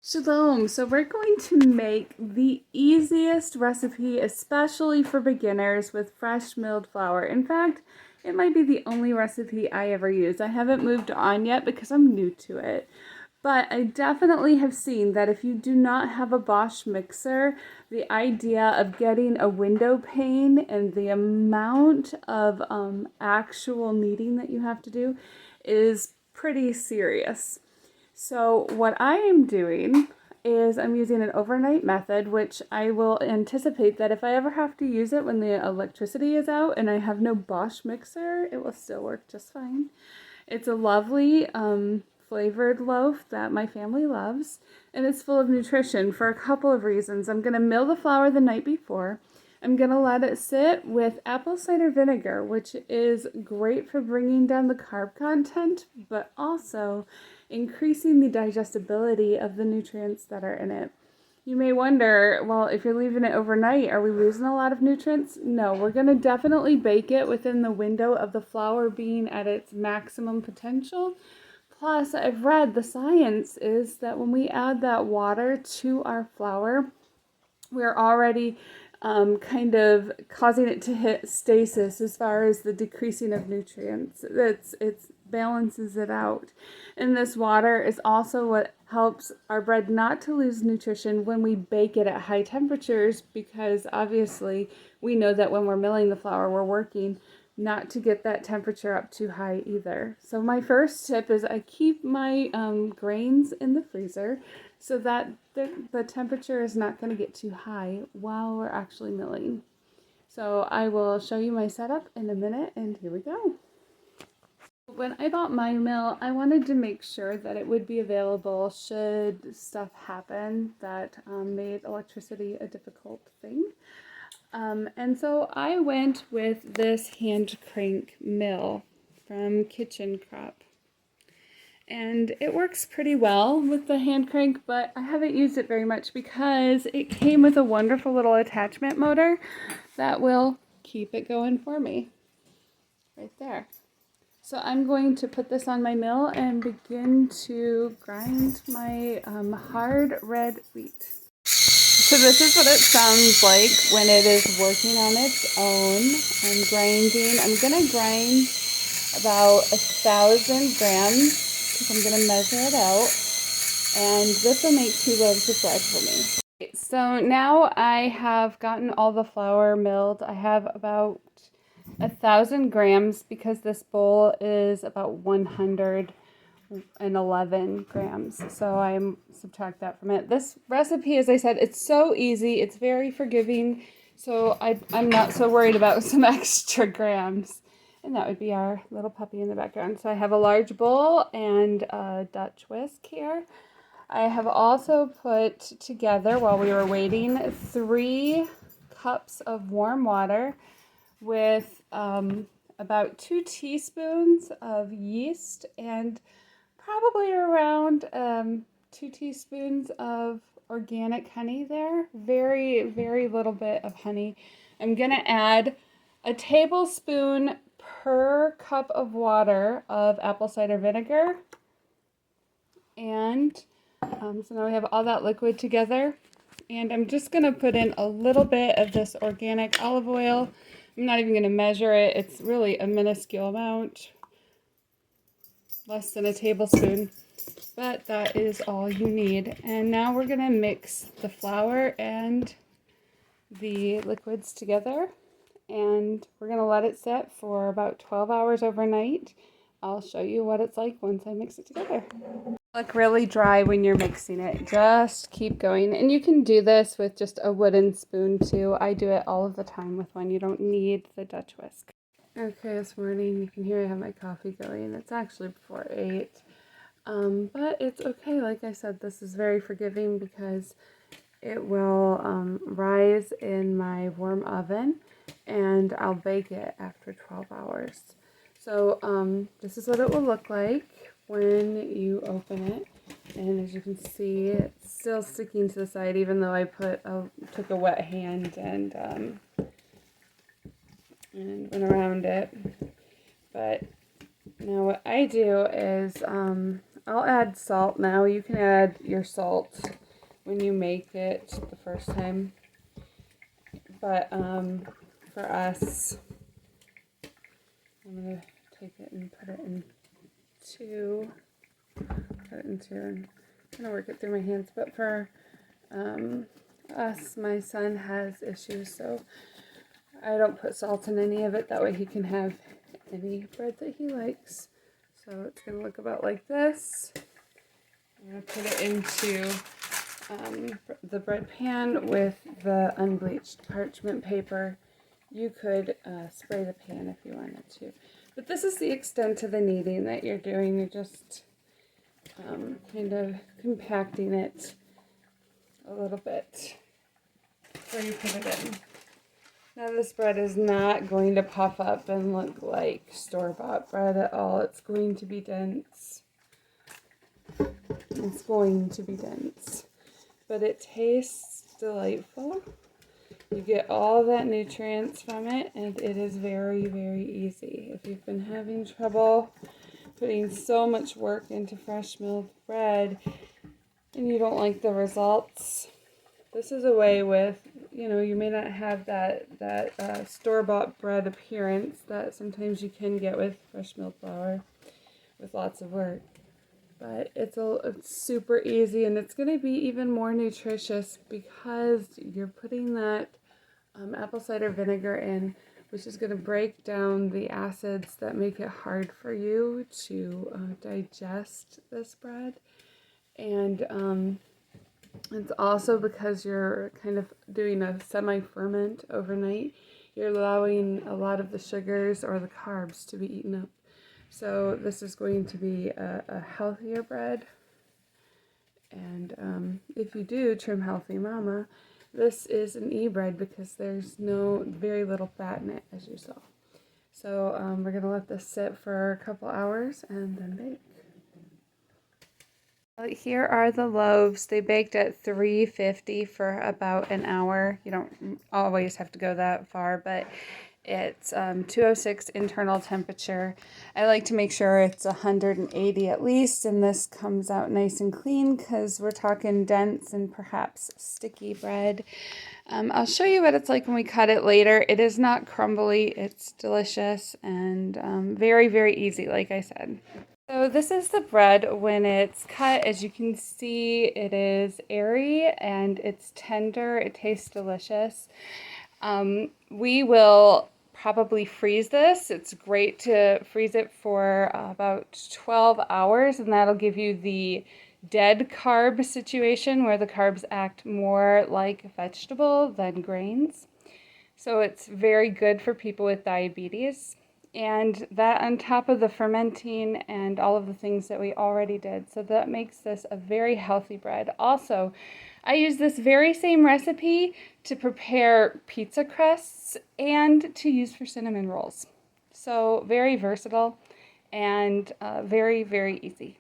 Shalom. So we're going to make the easiest recipe, especially for beginners, with fresh milled flour. In fact, it might be the only recipe I ever use. I haven't moved on yet because I'm new to it. But I definitely have seen that if you do not have a Bosch mixer, the idea of getting a window pane and the amount of actual kneading that you have to do is pretty serious. So what I am doing is I'm using an overnight method, which I will anticipate that if I ever have to use it when the electricity is out and I have no Bosch mixer, it will still work just fine. It's a lovely flavored loaf that my family loves, and it's full of nutrition for a couple of reasons. I'm going to mill the flour the night before. I'm going to let it sit with apple cider vinegar, which is great for bringing down the carb content, but also increasing the digestibility of the nutrients that are in it. You may wonder, well, if you're leaving it overnight, are we losing a lot of nutrients? No, we're going to definitely bake it within the window of the flour being at its maximum potential. Plus, I've read the science is that when we add that water to our flour, we're already kind of causing it to hit stasis as far as the decreasing of nutrients. It balances it out. And this water is also what helps our bread not to lose nutrition when we bake it at high temperatures, because obviously we know that when we're milling the flour, we're working not to get that temperature up too high either. So my first tip is I keep my grains in the freezer so that the temperature is not going to get too high while we're actually milling. So I will show you my setup in a minute, and here we go. When I bought my mill, I wanted to make sure that it would be available should stuff happen that made electricity a difficult thing. And so I went with this hand crank mill from Kitchen Crop. And it works pretty well with the hand crank, but I haven't used it very much because it came with a wonderful little attachment motor that will keep it going for me. Right there. So I'm going to put this on my mill and begin to grind my hard red wheat. So this is what it sounds like when it is working on its own. I'm grinding. I'm going to grind about 1,000 grams because I'm going to measure it out. And this will make 2 loaves of bread for me. So now I have gotten all the flour milled. I have about 1,000 grams because this bowl is about 111 grams. So I subtract that from it. This recipe, as I said, it's so easy. It's very forgiving. So I'm not so worried about some extra grams. And that would be our little puppy in the background. So I have a large bowl and a Dutch whisk here. I have also put together, while we were waiting, 3 cups of warm water with about 2 teaspoons of yeast and probably around 2 teaspoons of organic honey there. Very, very little bit of honey. I'm going to add a tablespoon per cup of water of apple cider vinegar. And so now we have all that liquid together. And I'm just going to put in a little bit of this organic olive oil. I'm not even going to measure it. It's really a minuscule amount, less than a tablespoon. But that is all you need. And now we're going to mix the flour and the liquids together. And we're going to let it sit for about 12 hours overnight. I'll show you what it's like once I mix it together. Look really dry when you're mixing it. Just keep going. And you can do this with just a wooden spoon too. I do it all of the time with one. You don't need the Dutch whisk. Okay, this morning you can hear I have my coffee going. It's actually before 8. But it's okay. Like I said, this is very forgiving because it will rise in my warm oven and I'll bake it after 12 hours. So this is what it will look like when you open it. And as you can see, it's still sticking to the side even though I took a wet hand and went around it. But now what I do is I'll add salt now. You can add your salt when you make it the first time. But for us, I'm going to take it and put it in two. Put it in two and kind of work it through my hands. But for us, my son has issues, so I don't put salt in any of it. That way he can have any bread that he likes. So it's going to look about like this. I'm going to put it into the bread pan with the unbleached parchment paper. You could spray the pan if you wanted to. But this is the extent of the kneading that you're doing. You're just kind of compacting it a little bit before you put it in. Now this bread is not going to puff up and look like store-bought bread at all. It's going to be dense. It's going to be dense. But it tastes delightful. You get all that nutrients from it, and it is very, very easy. If you've been having trouble putting so much work into fresh milled bread and you don't like the results, this is a way with, you may not have that store-bought bread appearance that sometimes you can get with fresh milled flour with lots of work. But it's super easy, and it's going to be even more nutritious because you're putting that apple cider vinegar in, which is going to break down the acids that make it hard for you to digest this bread. And it's also because you're kind of doing a semi-ferment overnight. You're allowing a lot of the sugars or the carbs to be eaten up. So this is going to be a healthier bread. And if you do trim healthy mama, this is an e-bread because there's very little fat in it, as you saw. So we're going to let this sit for a couple hours and then bake. Here are the loaves. They baked at 350 for about an hour. You don't always have to go that far, but it's 206 internal temperature. I like to make sure it's 180 at least, and this comes out nice and clean because we're talking dense and perhaps sticky bread. I'll show you what it's like when we cut it later. It is not crumbly. It's delicious and very, very easy, like I said. So this is the bread when it's cut. As you can see, it is airy and it's tender. It tastes delicious. We will probably freeze this. It's great to freeze it for about 12 hours, and that'll give you the dead carb situation where the carbs act more like vegetable than grains. So it's very good for people with diabetes. And that on top of the fermenting and all of the things that we already did. So that makes this a very healthy bread. Also, I use this very same recipe to prepare pizza crusts and to use for cinnamon rolls. So very versatile and very, very easy.